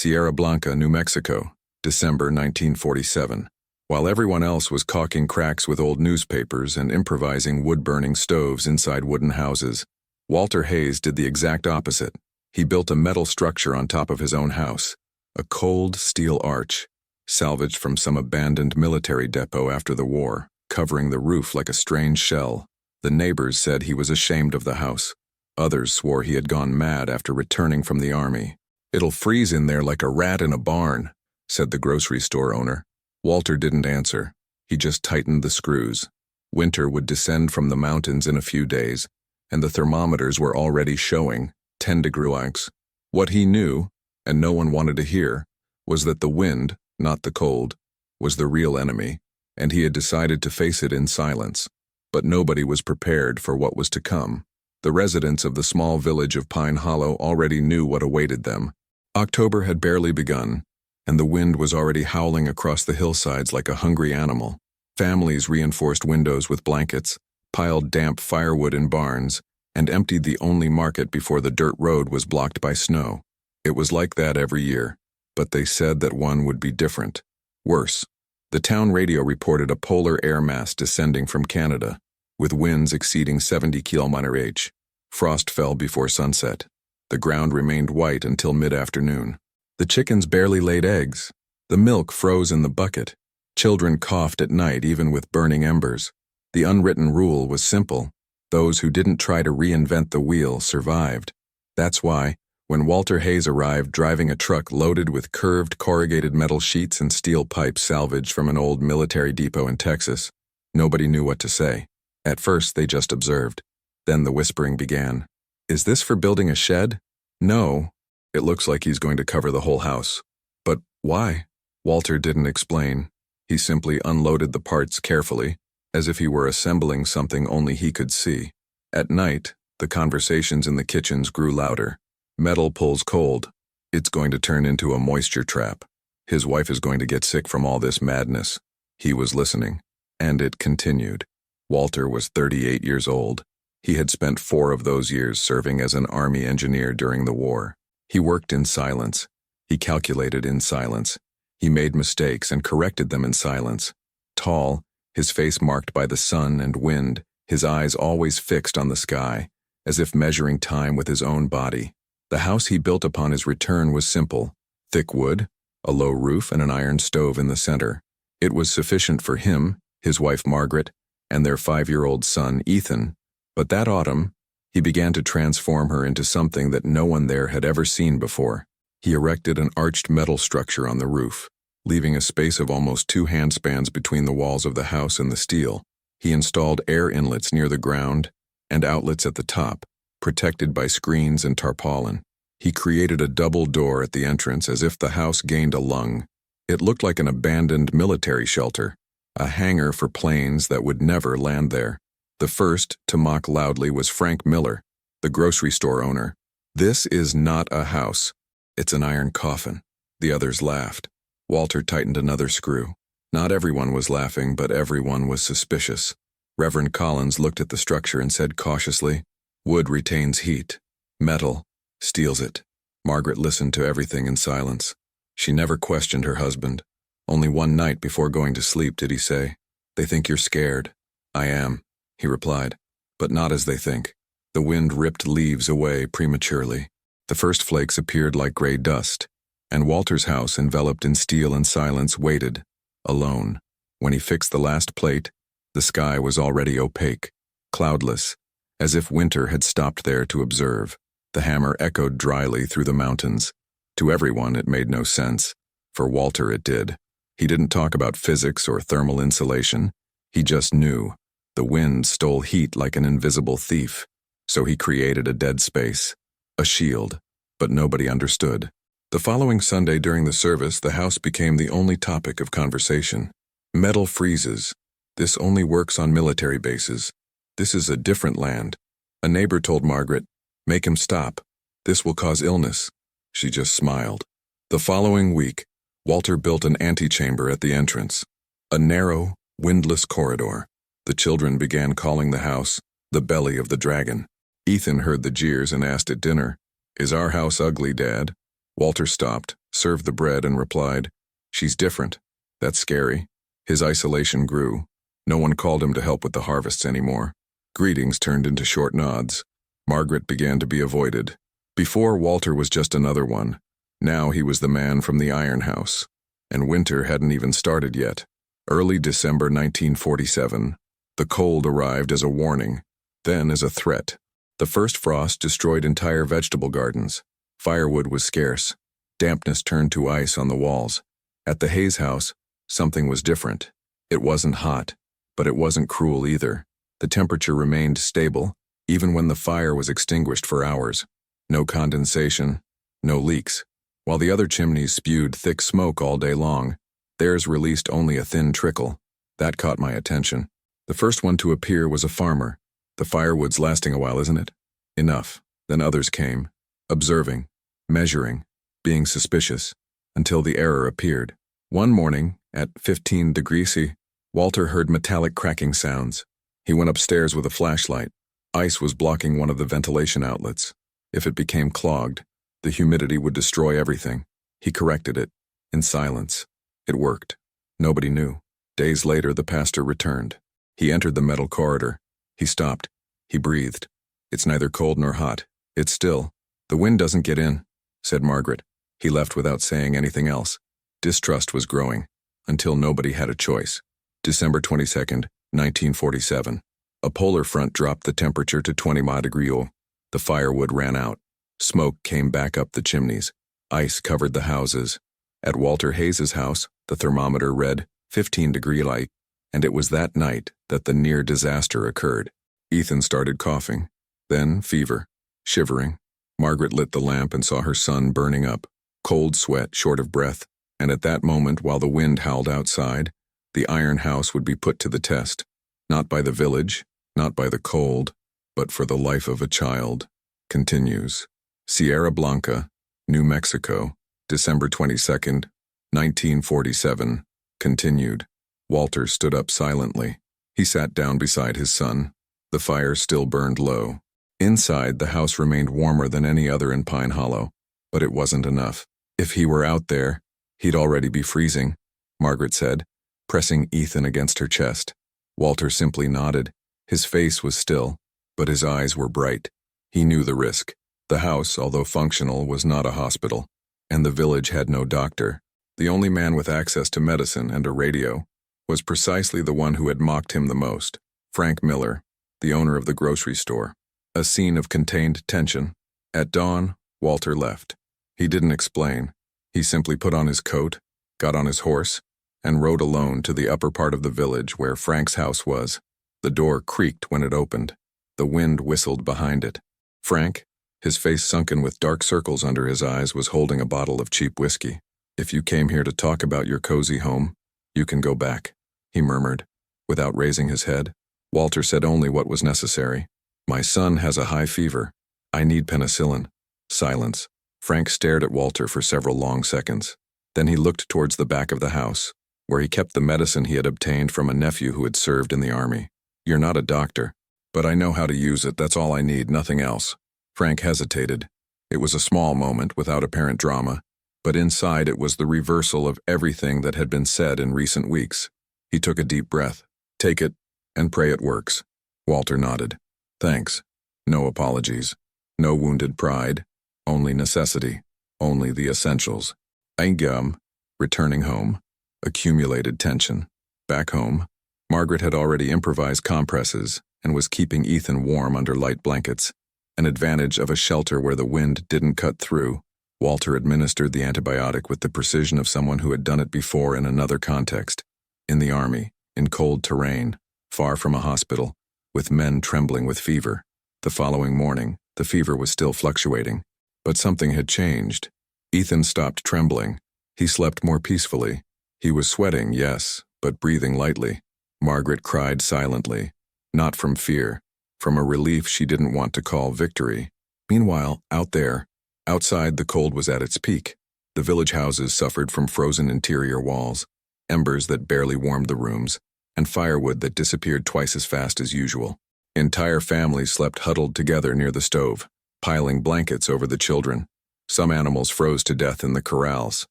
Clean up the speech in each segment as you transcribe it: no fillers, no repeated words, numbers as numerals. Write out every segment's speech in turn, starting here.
Sierra Blanca, New Mexico, December 1947. While everyone else was caulking cracks with old newspapers and improvising wood-burning stoves inside wooden houses, Walter Hayes did the exact opposite. He built a metal structure on top of his own house, a cold steel arch, salvaged from some abandoned military depot after the war, covering the roof like a strange shell. The neighbors said he was ashamed of the house. Others swore he had gone mad after returning from the army. "It'll freeze in there like a rat in a barn," said the grocery store owner. Walter didn't answer. He just tightened the screws. Winter would descend from the mountains in a few days, and the thermometers were already showing 10 degrees. What he knew, and no one wanted to hear, was that the wind, not the cold, was the real enemy, and he had decided to face it in silence. But nobody was prepared for what was to come. The residents of the small village of Pine Hollow already knew what awaited them. October had barely begun, and the wind was already howling across the hillsides like a hungry animal. Families reinforced windows with blankets, piled damp firewood in barns, and emptied the only market before the dirt road was blocked by snow. It was like that every year, but they said that one would be different. Worse. The town radio reported a polar air mass descending from Canada, with winds exceeding 70 km/h. Frost fell before sunset. The ground remained white until mid-afternoon. The chickens barely laid eggs. The milk froze in the bucket. Children coughed at night even with burning embers. The unwritten rule was simple. Those who didn't try to reinvent the wheel survived. That's why, when Walter Hayes arrived driving a truck loaded with curved corrugated metal sheets and steel pipes salvaged from an old military depot in Texas, nobody knew what to say. At first they just observed. Then the whispering began. "Is this for building a shed?" "No. It looks like he's going to cover the whole house." "But why?" Walter didn't explain. He simply unloaded the parts carefully, as if he were assembling something only he could see. At night, the conversations in the kitchens grew louder. "Metal pulls cold. It's going to turn into a moisture trap. His wife is going to get sick from all this madness." He was listening, and it continued. Walter was 38 years old. He had spent 4 of those years serving as an army engineer during the war. He worked in silence. He calculated in silence. He made mistakes and corrected them in silence. Tall, his face marked by the sun and wind, his eyes always fixed on the sky, as if measuring time with his own body. The house he built upon his return was simple: thick wood, a low roof, and an iron stove in the center. It was sufficient for him, his wife Margaret, and their 5-year-old son Ethan. But that autumn, he began to transform her into something that no one there had ever seen before. He erected an arched metal structure on the roof, leaving a space of almost 2 handspans between the walls of the house and the steel. He installed air inlets near the ground and outlets at the top, protected by screens and tarpaulin. He created a double door at the entrance as if the house gained a lung. It looked like an abandoned military shelter, a hangar for planes that would never land there. The first to mock loudly was Frank Miller, the grocery store owner. "This is not a house. It's an iron coffin." The others laughed. Walter tightened another screw. Not everyone was laughing, but everyone was suspicious. Reverend Collins looked at the structure and said cautiously, "Wood retains heat. Metal steals it." Margaret listened to everything in silence. She never questioned her husband. Only one night before going to sleep did he say, "They think you're scared." "I am," he replied, "but not as they think." The wind ripped leaves away prematurely. The first flakes appeared like gray dust, and Walter's house, enveloped in steel and silence, waited, alone. When he fixed the last plate, the sky was already opaque, cloudless, as if winter had stopped there to observe. The hammer echoed dryly through the mountains. To everyone it made no sense. For Walter it did. He didn't talk about physics or thermal insulation. He just knew. The wind stole heat like an invisible thief. So he created a dead space, a shield, but nobody understood. The following Sunday during the service, the house became the only topic of conversation. "Metal freezes. This only works on military bases. This is a different land." A neighbor told Margaret, "Make him stop. This will cause illness." She just smiled. The following week, Walter built an antechamber at the entrance. A narrow, windless corridor. The children began calling the house the belly of the dragon. Ethan heard the jeers and asked at dinner, "Is our house ugly, Dad?" Walter stopped, served the bread, and replied, "She's different. That's scary." His isolation grew. No one called him to help with the harvests anymore. Greetings turned into short nods. Margaret began to be avoided. Before, Walter was just another one. Now he was the man from the Iron House. And winter hadn't even started yet. Early December 1947. The cold arrived as a warning, then as a threat. The first frost destroyed entire vegetable gardens. Firewood was scarce. Dampness turned to ice on the walls. At the Hayes house, something was different. It wasn't hot, but it wasn't cruel either. The temperature remained stable, even when the fire was extinguished for hours. No condensation, no leaks. While the other chimneys spewed thick smoke all day long, theirs released only a thin trickle. That caught my attention. The first one to appear was a farmer. The firewood's lasting a while, isn't it? Enough. Then others came, observing, measuring, being suspicious, until the error appeared. One morning, at 15 degrees C, Walter heard metallic cracking sounds. He went upstairs with a flashlight. Ice was blocking one of the ventilation outlets. If it became clogged, the humidity would destroy everything. He corrected it, in silence. It worked. Nobody knew. Days later, the pastor returned. He entered the metal corridor. He stopped. He breathed. "It's neither cold nor hot. It's still. The wind doesn't get in," said Margaret. He left without saying anything else. Distrust was growing, until nobody had a choice. December 22nd, 1947. A polar front dropped the temperature to 20 degrees. The firewood ran out. Smoke came back up the chimneys. Ice covered the houses. At Walter Hayes's house, the thermometer read 15 degrees light, and it was that night that the near disaster occurred. Ethan started coughing, then fever, shivering. Margaret lit the lamp and saw her son burning up, cold sweat, short of breath, and at that moment, while the wind howled outside, the Iron House would be put to the test, not by the village, not by the cold, but for the life of a child. Continues. Sierra Blanca, New Mexico, December 22nd, 1947. Continued. Walter stood up silently. He sat down beside his son. The fire still burned low. Inside, the house remained warmer than any other in Pine Hollow, but it wasn't enough. If he were out there, he'd already be freezing, Margaret said, pressing Ethan against her chest. Walter simply nodded. His face was still, but his eyes were bright. He knew the risk. The house, although functional, was not a hospital, and the village had no doctor. The only man with access to medicine and a radio was precisely the one who had mocked him the most, Frank Miller, the owner of the grocery store. A scene of contained tension. At dawn, Walter left. He didn't explain. He simply put on his coat, got on his horse, and rode alone to the upper part of the village where Frank's house was. The door creaked when it opened. The wind whistled behind it. Frank, his face sunken with dark circles under his eyes, was holding a bottle of cheap whiskey. "If you came here to talk about your cozy home, you can go back," he murmured. Without raising his head, Walter said only what was necessary. "My son has a high fever. I need penicillin." Silence. Frank stared at Walter for several long seconds. Then he looked towards the back of the house, where he kept the medicine he had obtained from a nephew who had served in the army. "You're not a doctor, but I know how to use it. That's all I need, nothing else." Frank hesitated. It was a small moment without apparent drama, but inside it was the reversal of everything that had been said in recent weeks. He took a deep breath. "Take it, and pray it works." Walter nodded. "Thanks. No apologies. No wounded pride. Only necessity. Only the essentials." Eingam, returning home. Accumulated tension. Back home, Margaret had already improvised compresses and was keeping Ethan warm under light blankets. An advantage of a shelter where the wind didn't cut through. Walter administered the antibiotic with the precision of someone who had done it before in another context. In the army, in cold terrain, far from a hospital, with men trembling with fever. The following morning, the fever was still fluctuating. But something had changed. Ethan stopped trembling. He slept more peacefully. He was sweating, yes, but breathing lightly. Margaret cried silently, not from fear, from a relief she didn't want to call victory. Meanwhile, out there, outside, the cold was at its peak. The village houses suffered from frozen interior walls, embers that barely warmed the rooms, and firewood that disappeared twice as fast as usual. Entire families slept huddled together near the stove, piling blankets over the children. Some animals froze to death in the corrals.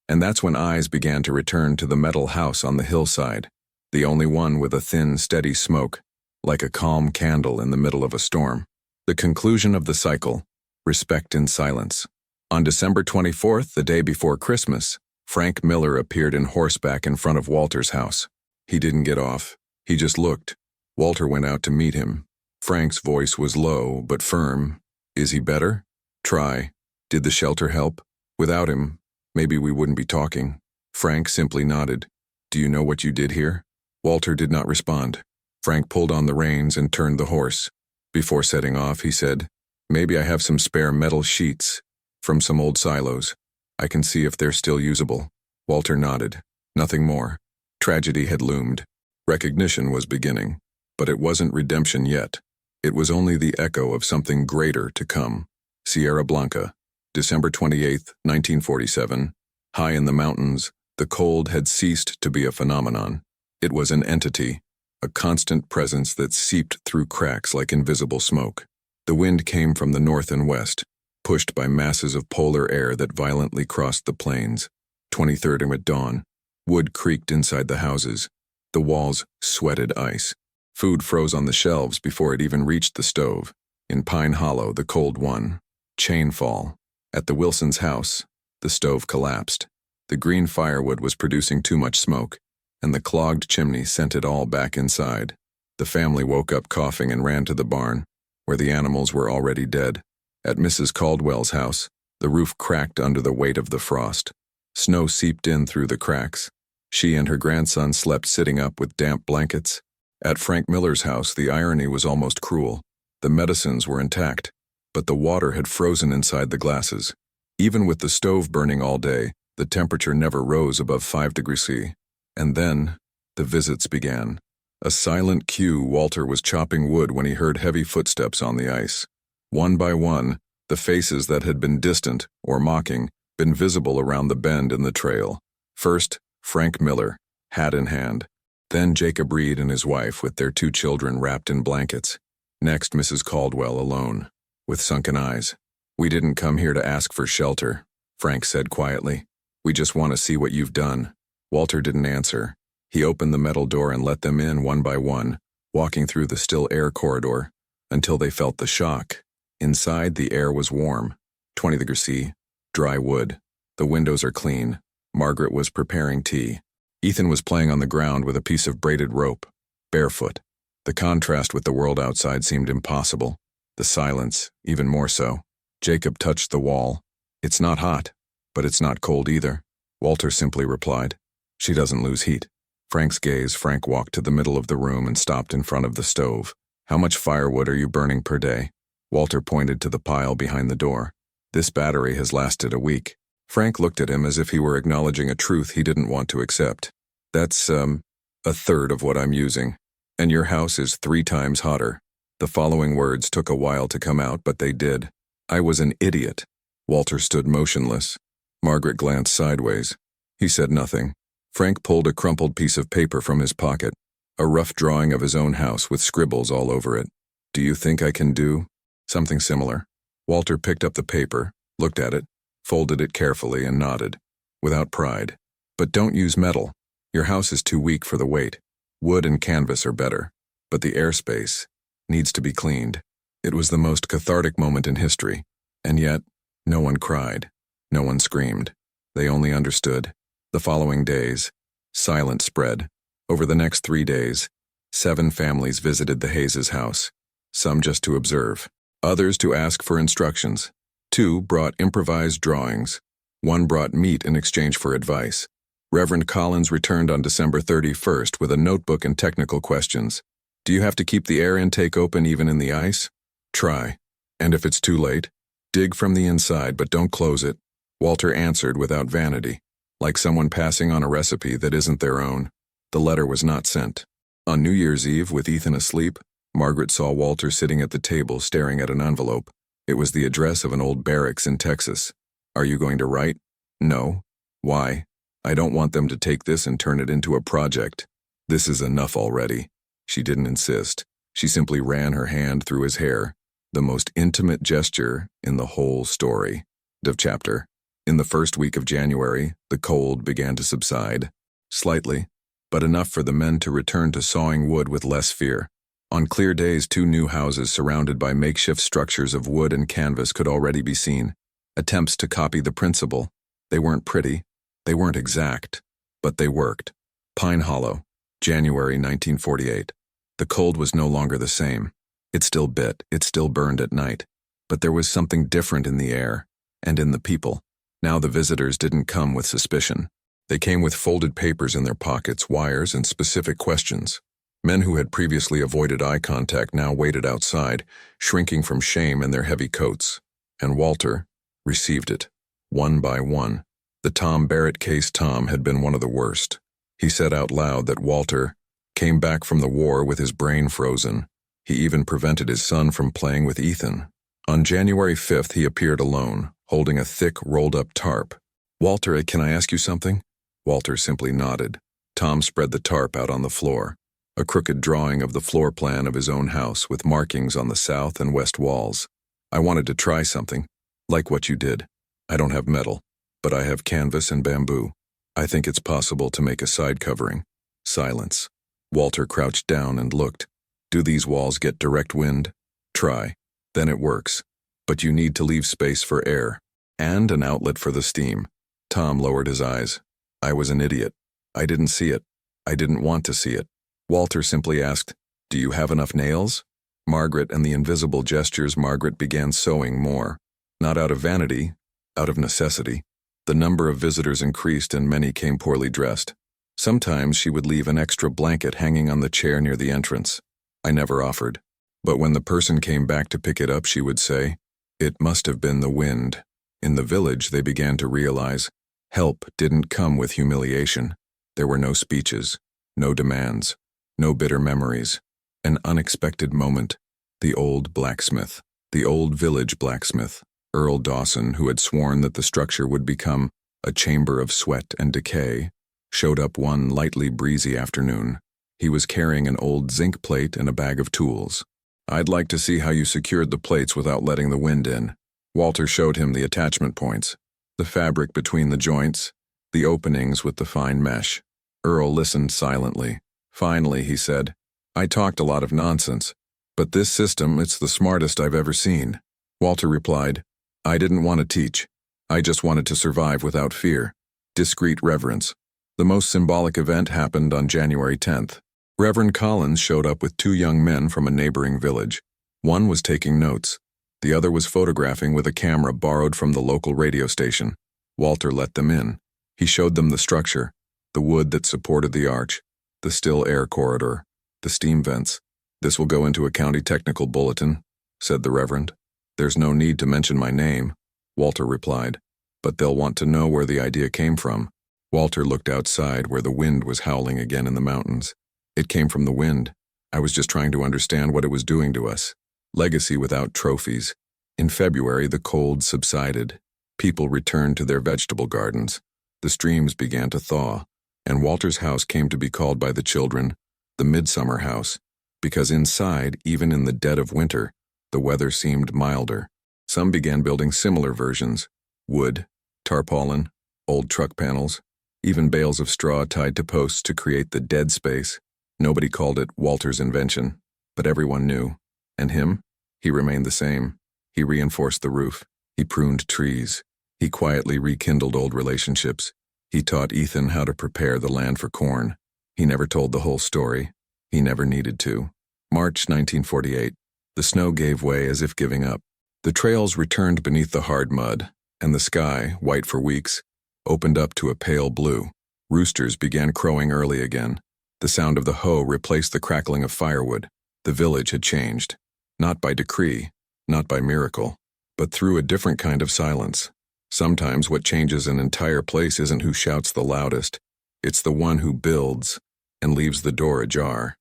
And that's when eyes began to return to the metal house on the hillside, the only one with a thin, steady smoke, like a calm candle in the middle of a storm. The conclusion of the cycle, respect in silence. On December 24th, the day before Christmas, Frank Miller appeared in horseback in front of Walter's house. He didn't get off. He just looked. Walter went out to meet him. Frank's voice was low but firm. Is he better? Try. Did the shelter help? Without him, maybe we wouldn't be talking. Frank simply nodded. Do you know what you did here? Walter did not respond. Frank pulled on the reins and turned the horse. Before setting off, he said, Maybe I have some spare metal sheets from some old silos. I can see if they're still usable. Walter nodded. Nothing more. Tragedy had loomed. Recognition was beginning. But it wasn't redemption yet. It was only the echo of something greater to come. Sierra Blanca, December 28, 1947. High in the mountains, the cold had ceased to be a phenomenon. It was an entity, a constant presence that seeped through cracks like invisible smoke. The wind came from the north and west, pushed by masses of polar air that violently crossed the plains. 23rd at dawn. Wood creaked inside the houses. The walls sweated ice. Food froze on the shelves before it even reached the stove. In Pine Hollow, the cold won. Chain fall. At the Wilsons' house, the stove collapsed. The green firewood was producing too much smoke, and the clogged chimney sent it all back inside. The family woke up coughing and ran to the barn, where the animals were already dead. At Mrs. Caldwell's house, the roof cracked under the weight of the frost. Snow seeped in through the cracks. She and her grandson slept sitting up with damp blankets. At Frank Miller's house, the irony was almost cruel. The medicines were intact, but the water had frozen inside the glasses. Even with the stove burning all day, the temperature never rose above 5 degrees C. And then, the visits began. A silent cue, Walter was chopping wood when he heard heavy footsteps on the ice. One by one, the faces that had been distant, or mocking, been visible around the bend in the trail. First, Frank Miller, hat in hand. Then Jacob Reed and his wife with their 2 children wrapped in blankets. Next, Mrs. Caldwell alone, with sunken eyes. We didn't come here to ask for shelter, Frank said quietly. We just want to see what you've done. Walter didn't answer. He opened the metal door and let them in one by one, walking through the still air corridor, until they felt the shock. Inside, the air was warm, 20 degrees C, dry wood. The windows are clean. Margaret was preparing tea. Ethan was playing on the ground with a piece of braided rope, barefoot. The contrast with the world outside seemed impossible. The silence, even more so. Jacob touched the wall. It's not hot, but it's not cold either. Walter simply replied, She doesn't lose heat. Frank walked to the middle of the room and stopped in front of the stove. How much firewood are you burning per day? Walter pointed to the pile behind the door. This battery has lasted a week. Frank looked at him as if he were acknowledging a truth he didn't want to accept. That's, a third of what I'm using. And your house is 3 times hotter. The following words took a while to come out, but they did. I was an idiot. Walter stood motionless. Margaret glanced sideways. He said nothing. Frank pulled a crumpled piece of paper from his pocket, a rough drawing of his own house with scribbles all over it. Do you think I can do something similar? Walter picked up the paper, looked at it, folded it carefully and nodded, without pride. But don't use metal. Your house is too weak for the weight. Wood and canvas are better, but the airspace needs to be cleaned. It was the most cathartic moment in history, and yet, no one cried, no one screamed. They only understood. The following days, silence spread. Over the next 3 days, 7 families visited the Hayes' house, some just to observe, others to ask for instructions. 2 brought improvised drawings. 1 brought meat in exchange for advice. Reverend Collins returned on December 31st with a notebook and technical questions. Do you have to keep the air intake open even in the ice? Try. And if it's too late, dig from the inside but don't close it. Walter answered without vanity, like someone passing on a recipe that isn't their own. The letter was not sent. On New Year's Eve, with Ethan asleep, Margaret saw Walter sitting at the table staring at an envelope. It was the address of an old barracks in Texas. Are you going to write? No. Why? I don't want them to take this and turn it into a project. This is enough already. She didn't insist. She simply ran her hand through his hair, the most intimate gesture in the whole story. Of chapter. In the first week of January, the cold began to subside. Slightly, but enough for the men to return to sawing wood with less fear. On clear days, 2 new houses surrounded by makeshift structures of wood and canvas could already be seen. Attempts to copy the principle. They weren't pretty, they weren't exact, but they worked. Pine Hollow, January 1948. The cold was no longer the same. It still bit, it still burned at night. But there was something different in the air, and in the people. Now the visitors didn't come with suspicion. They came with folded papers in their pockets, wires, and specific questions. Men who had previously avoided eye contact now waited outside, shrinking from shame in their heavy coats. And Walter received it, one by one. The Tom Barrett case. Tom had been one of the worst. He said out loud that Walter came back from the war with his brain frozen. He even prevented his son from playing with Ethan. On January 5th, he appeared alone, holding a thick, rolled-up tarp. "Walter, can I ask you something?" Walter simply nodded. Tom spread the tarp out on the floor, a crooked drawing of the floor plan of his own house with markings on the south and west walls. "I wanted to try something, like what you did. I don't have metal, but I have canvas and bamboo. I think it's possible to make a side covering." Silence. Walter crouched down and looked. "Do these walls get direct wind?" "Try. Then it works. But you need to leave space for air, and an outlet for the steam." Tom lowered his eyes. "I was an idiot. I didn't see it. I didn't want to see it." Walter simply asked, "Do you have enough nails?" Margaret and the invisible gestures. Margaret began sewing more. Not out of vanity, out of necessity. The number of visitors increased and many came poorly dressed. Sometimes she would leave an extra blanket hanging on the chair near the entrance. I never offered. But when the person came back to pick it up, she would say, "It must have been the wind." In the village, they began to realize help didn't come with humiliation. There were no speeches, no demands, no bitter memories. An unexpected moment. The old blacksmith, the old village blacksmith, Earl Dawson, who had sworn that the structure would become a chamber of sweat and decay, showed up one lightly breezy afternoon. He was carrying an old zinc plate and a bag of tools. "I'd like to see how you secured the plates without letting the wind in." Walter showed him the attachment points, the fabric between the joints, the openings with the fine mesh. Earl listened silently. Finally, he said, "I talked a lot of nonsense, but this system, it's the smartest I've ever seen." Walter replied, "I didn't want to teach. I just wanted to survive without fear." Discreet reverence. The most symbolic event happened on January 10th. Reverend Collins showed up with 2 young men from a neighboring village. One was taking notes. The other was photographing with a camera borrowed from the local radio station. Walter let them in. He showed them the structure, the wood that supported the arch, the still air corridor, the steam vents. "This will go into a county technical bulletin," said the Reverend. "There's no need to mention my name," Walter replied, "but they'll want to know where the idea came from." Walter looked outside where the wind was howling again in the mountains. "It came from the wind. I was just trying to understand what it was doing to us." Legacy without trophies. In February, the cold subsided. People returned to their vegetable gardens. The streams began to thaw, and Walter's house came to be called by the children the Midsummer House, because inside, even in the dead of winter, the weather seemed milder. Some began building similar versions: wood, tarpaulin, old truck panels, even bales of straw tied to posts to create the dead space. Nobody called it Walter's invention, but everyone knew. And him? He remained the same. He reinforced the roof. He pruned trees. He quietly rekindled old relationships. He taught Ethan how to prepare the land for corn. He never told the whole story. He never needed to. March 1948. The snow gave way as if giving up. The trails returned beneath the hard mud, and the sky, white for weeks, opened up to a pale blue. Roosters began crowing early again. The sound of the hoe replaced the crackling of firewood. The village had changed. Not by decree, not by miracle, but through a different kind of silence. Sometimes what changes an entire place isn't who shouts the loudest. It's the one who builds and leaves the door ajar.